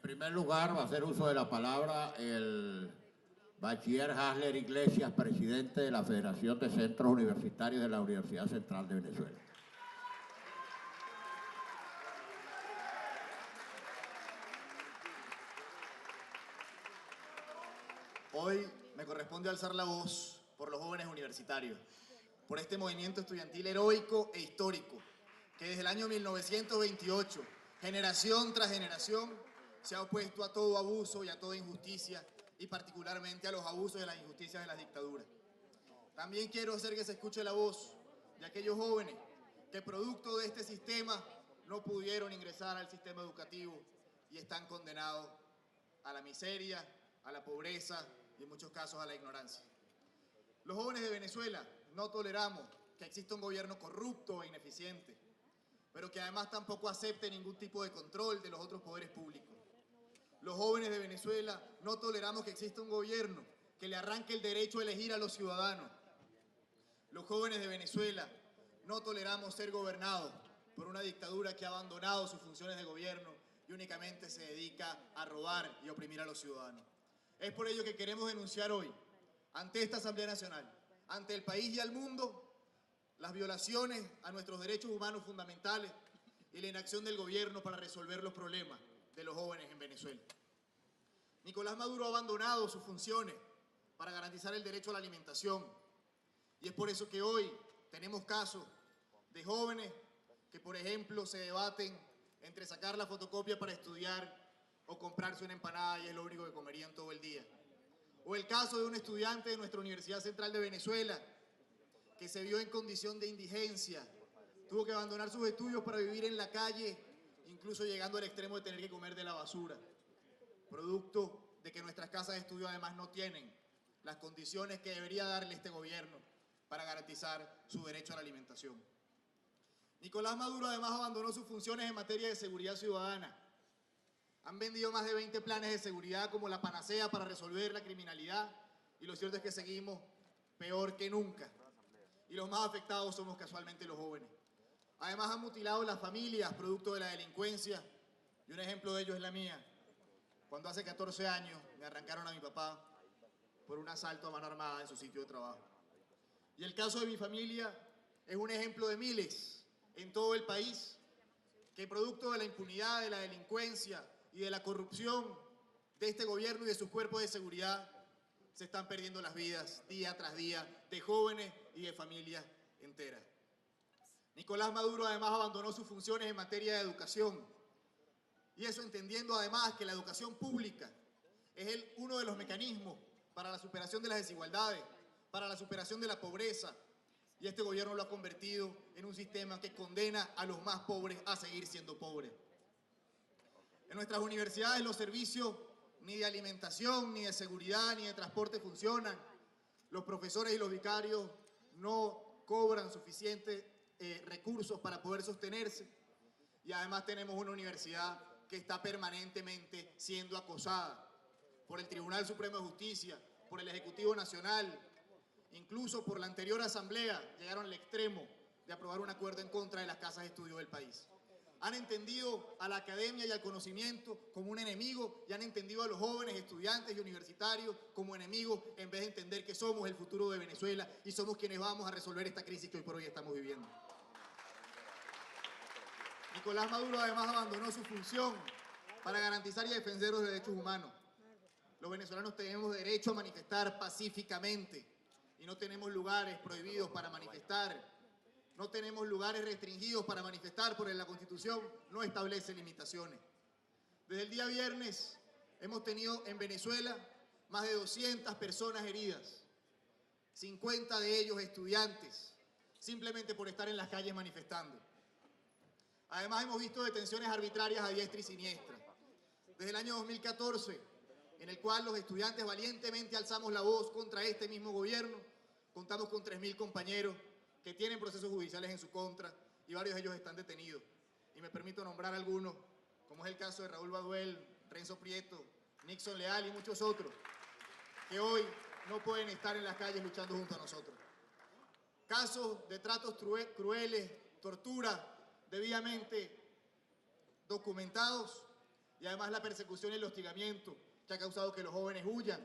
primer lugar, va a hacer uso de la palabra el bachiller Hasler Iglesias, presidente de la Federación de Centros Universitarios de la Universidad Central de Venezuela. Hoy me corresponde alzar la voz por los jóvenes universitarios, por este movimiento estudiantil heroico e histórico, que desde el año 1928, generación tras generación, se ha opuesto a todo abuso y a toda injusticia, y particularmente a los abusos y a las injusticias de las dictaduras. También quiero hacer que se escuche la voz de aquellos jóvenes que producto de este sistema no pudieron ingresar al sistema educativo y están condenados a la miseria, a la pobreza y en muchos casos a la ignorancia. Los jóvenes de Venezuela no toleramos que exista un gobierno corrupto e ineficiente, pero que además tampoco acepte ningún tipo de control de los otros poderes públicos. Los jóvenes de Venezuela no toleramos que exista un gobierno que le arranque el derecho a elegir a los ciudadanos. Los jóvenes de Venezuela no toleramos ser gobernados por una dictadura que ha abandonado sus funciones de gobierno y únicamente se dedica a robar y oprimir a los ciudadanos. Es por ello que queremos denunciar hoy, ante esta Asamblea Nacional, ante el país y al mundo, las violaciones a nuestros derechos humanos fundamentales y la inacción del gobierno para resolver los problemas de los jóvenes en Venezuela. Nicolás Maduro ha abandonado sus funciones para garantizar el derecho a la alimentación, y es por eso que hoy tenemos casos de jóvenes que, por ejemplo, se debaten entre sacar la fotocopia para estudiar o comprarse una empanada y es lo único que comerían todo el día. O el caso de un estudiante de nuestra Universidad Central de Venezuela que se vio en condición de indigencia, tuvo que abandonar sus estudios para vivir en la calle, incluso llegando al extremo de tener que comer de la basura, producto de que nuestras casas de estudio además no tienen las condiciones que debería darle este gobierno para garantizar su derecho a la alimentación. Nicolás Maduro además abandonó sus funciones en materia de seguridad ciudadana. Han vendido más de 20 planes de seguridad como la panacea para resolver la criminalidad, y lo cierto es que seguimos peor que nunca. Y los más afectados somos casualmente los jóvenes. Además han mutilado las familias producto de la delincuencia, y un ejemplo de ello es la mía. Cuando hace 14 años me arrancaron a mi papá por un asalto a mano armada en su sitio de trabajo. Y el caso de mi familia es un ejemplo de miles en todo el país que producto de la impunidad, de la delincuencia y de la corrupción de este gobierno y de sus cuerpos de seguridad se están perdiendo las vidas día tras día de jóvenes y de familias enteras. Nicolás Maduro además abandonó sus funciones en materia de educación, y eso entendiendo además que la educación pública es uno de los mecanismos para la superación de las desigualdades, para la superación de la pobreza, y este gobierno lo ha convertido en un sistema que condena a los más pobres a seguir siendo pobres. En nuestras universidades los servicios ni de alimentación, ni de seguridad, ni de transporte funcionan. Los profesores y los vicarios no cobran suficientes recursos para poder sostenerse, y además tenemos una universidad que está permanentemente siendo acosada por el Tribunal Supremo de Justicia, por el Ejecutivo Nacional, incluso por la anterior asamblea llegaron al extremo de aprobar un acuerdo en contra de las casas de estudio del país. Han entendido a la academia y al conocimiento como un enemigo, y han entendido a los jóvenes estudiantes y universitarios como enemigos, en vez de entender que somos el futuro de Venezuela y somos quienes vamos a resolver esta crisis que hoy por hoy estamos viviendo. Nicolás Maduro además abandonó su función para garantizar y defender los derechos humanos. Los venezolanos tenemos derecho a manifestar pacíficamente y no tenemos lugares prohibidos para manifestar. No tenemos lugares restringidos para manifestar, porque la Constitución no establece limitaciones. Desde el día viernes hemos tenido en Venezuela más de 200 personas heridas, 50 de ellos estudiantes, simplemente por estar en las calles manifestando. Además hemos visto detenciones arbitrarias a diestra y siniestra. Desde el año 2014, en el cual los estudiantes valientemente alzamos la voz contra este mismo gobierno, contamos con 3.000 compañeros que tienen procesos judiciales en su contra, y varios de ellos están detenidos. Y me permito nombrar algunos, como es el caso de Raúl Baduel, Renzo Prieto, Nixon Leal y muchos otros, que hoy no pueden estar en las calles luchando junto a nosotros. Casos de tratos crueles, tortura debidamente documentados, y además la persecución y el hostigamiento que ha causado que los jóvenes huyan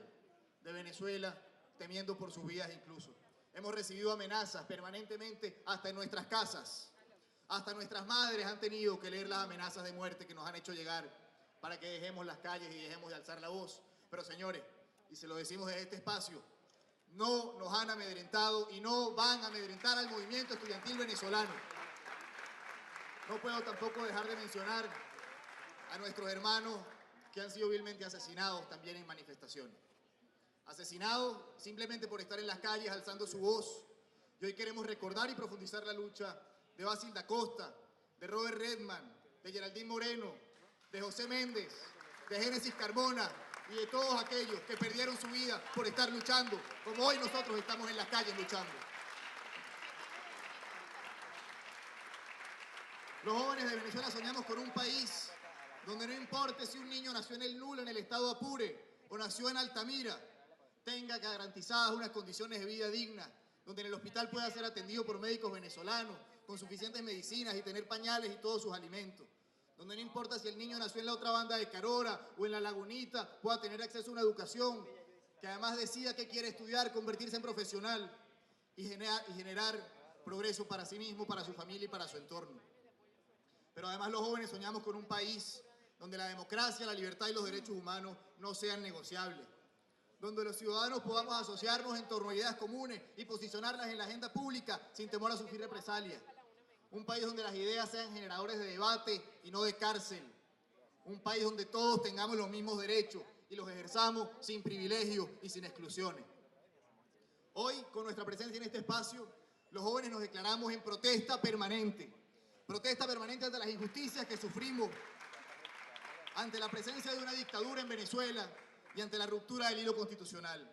de Venezuela, temiendo por sus vidas incluso. Hemos recibido amenazas permanentemente hasta en nuestras casas. Hasta nuestras madres han tenido que leer las amenazas de muerte que nos han hecho llegar para que dejemos las calles y dejemos de alzar la voz. Pero señores, y se lo decimos desde este espacio, no nos han amedrentado y no van a amedrentar al movimiento estudiantil venezolano. No puedo tampoco dejar de mencionar a nuestros hermanos que han sido vilmente asesinados también en manifestaciones. Asesinados simplemente por estar en las calles alzando su voz. Y hoy queremos recordar y profundizar la lucha de Basil da Costa, de Robert Redman, de Geraldine Moreno, de José Méndez, de Génesis Carmona y de todos aquellos que perdieron su vida por estar luchando, como hoy nosotros estamos en las calles luchando. Los jóvenes de Venezuela soñamos con un país donde no importe si un niño nació en el Nulo, en el estado Apure, o nació en Altamira, tenga garantizadas unas condiciones de vida dignas, donde en el hospital pueda ser atendido por médicos venezolanos, con suficientes medicinas y tener pañales y todos sus alimentos. Donde no importa si el niño nació en la otra banda de Carora o en la Lagunita, pueda tener acceso a una educación, que además decida qué quiere estudiar, convertirse en profesional y generar progreso para sí mismo, para su familia y para su entorno. Pero además los jóvenes soñamos con un país donde la democracia, la libertad y los derechos humanos no sean negociables, donde los ciudadanos podamos asociarnos en torno a ideas comunes y posicionarlas en la agenda pública sin temor a sufrir represalias. Un país donde las ideas sean generadores de debate y no de cárcel. Un país donde todos tengamos los mismos derechos y los ejerzamos sin privilegios y sin exclusiones. Hoy, con nuestra presencia en este espacio, los jóvenes nos declaramos en protesta permanente ante las injusticias que sufrimos, ante la presencia de una dictadura en Venezuela y ante la ruptura del hilo constitucional.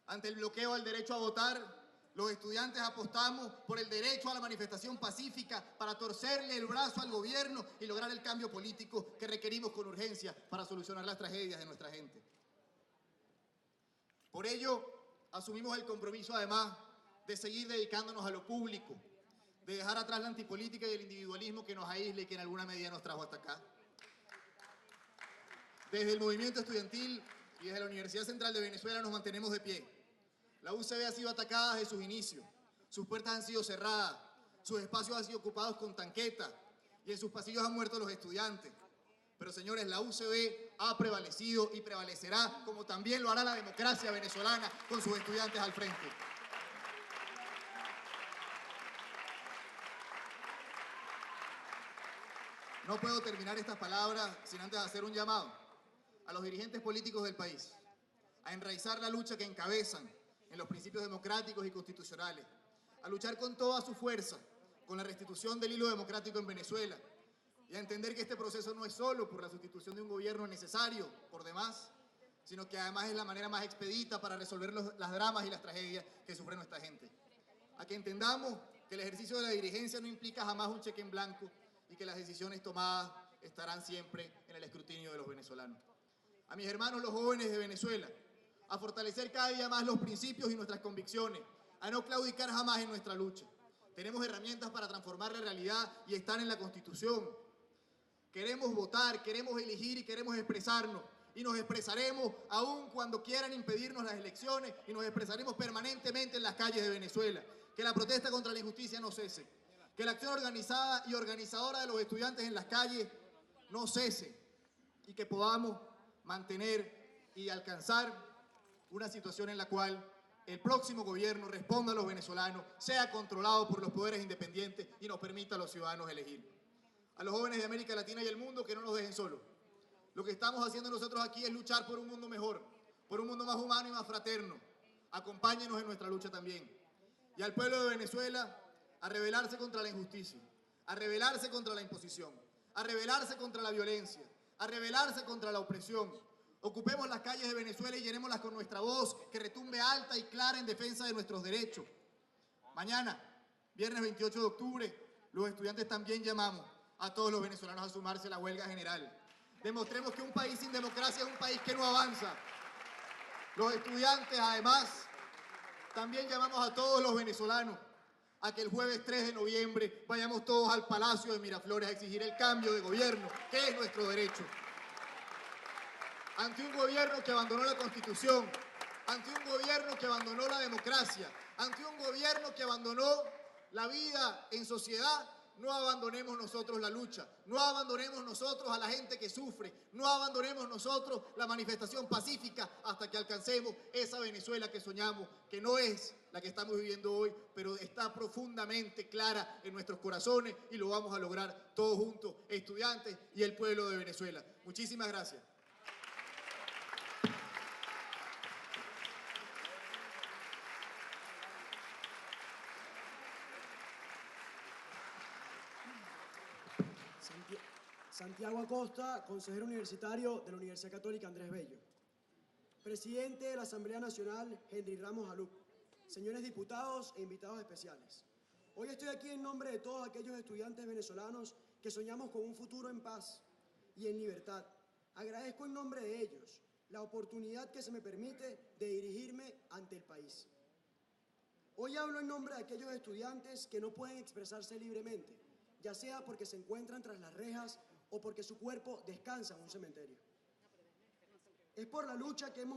Ante el bloqueo al derecho a votar, los estudiantes apostamos por el derecho a la manifestación pacífica para torcerle el brazo al gobierno y lograr el cambio político que requerimos con urgencia para solucionar las tragedias de nuestra gente. Por ello, asumimos el compromiso además de seguir dedicándonos a lo público, de dejar atrás la antipolítica y el individualismo que nos aísla y que en alguna medida nos trajo hasta acá. Desde el movimiento estudiantil y desde la Universidad Central de Venezuela nos mantenemos de pie. La UCB ha sido atacada desde sus inicios, sus puertas han sido cerradas, sus espacios han sido ocupados con tanquetas y en sus pasillos han muerto los estudiantes. Pero señores, la UCB ha prevalecido y prevalecerá, como también lo hará la democracia venezolana con sus estudiantes al frente. No puedo terminar estas palabras sin antes hacer un llamado a los dirigentes políticos del país a enraizar la lucha que encabezan en los principios democráticos y constitucionales, a luchar con toda su fuerza con la restitución del hilo democrático en Venezuela y a entender que este proceso no es solo por la sustitución de un gobierno necesario por demás, sino que además es la manera más expedita para resolver las dramas y las tragedias que sufre nuestra gente. A que entendamos que el ejercicio de la dirigencia no implica jamás un cheque en blanco y que las decisiones tomadas estarán siempre en el escrutinio de los venezolanos. A mis hermanos los jóvenes de Venezuela, a fortalecer cada día más los principios y nuestras convicciones, a no claudicar jamás en nuestra lucha. Tenemos herramientas para transformar la realidad y están en la Constitución. Queremos votar, queremos elegir y queremos expresarnos. Y nos expresaremos aún cuando quieran impedirnos las elecciones y nos expresaremos permanentemente en las calles de Venezuela. Que la protesta contra la injusticia no cese. Que la acción organizada y organizadora de los estudiantes en las calles no cese. Y que podamos mantener y alcanzar una situación en la cual el próximo gobierno responda a los venezolanos, sea controlado por los poderes independientes y nos permita a los ciudadanos elegir. A los jóvenes de América Latina y el mundo que no nos dejen solos. Lo que estamos haciendo nosotros aquí es luchar por un mundo mejor, por un mundo más humano y más fraterno. Acompáñenos en nuestra lucha también. Y al pueblo de Venezuela a rebelarse contra la injusticia, a rebelarse contra la imposición, a rebelarse contra la violencia, a rebelarse contra la opresión. Ocupemos las calles de Venezuela y llenémoslas con nuestra voz, que retumbe alta y clara en defensa de nuestros derechos. Mañana, viernes 28 de octubre, los estudiantes también llamamos a todos los venezolanos a sumarse a la huelga general. Demostremos que un país sin democracia es un país que no avanza. Los estudiantes, además, también llamamos a todos los venezolanos a que el jueves 3 de noviembre vayamos todos al Palacio de Miraflores a exigir el cambio de gobierno, que es nuestro derecho. ante un gobierno que abandonó la Constitución, ante un gobierno que abandonó la democracia, ante un gobierno que abandonó la vida en sociedad. No abandonemos nosotros la lucha, no abandonemos nosotros a la gente que sufre, no abandonemos nosotros la manifestación pacífica hasta que alcancemos esa Venezuela que soñamos, que no es la que estamos viviendo hoy, pero está profundamente clara en nuestros corazones y lo vamos a lograr todos juntos, estudiantes y el pueblo de Venezuela. Muchísimas gracias. Santiago Acosta, consejero universitario de la Universidad Católica Andrés Bello. Presidente de la Asamblea Nacional, Henry Ramos Alup. Señores diputados e invitados especiales. Hoy estoy aquí en nombre de todos aquellos estudiantes venezolanos que soñamos con un futuro en paz y en libertad. Agradezco en nombre de ellos la oportunidad que se me permite de dirigirme ante el país. Hoy hablo en nombre de aquellos estudiantes que no pueden expresarse libremente, ya sea porque se encuentran tras las rejas o porque su cuerpo descansa en un cementerio. Es por la lucha que hemos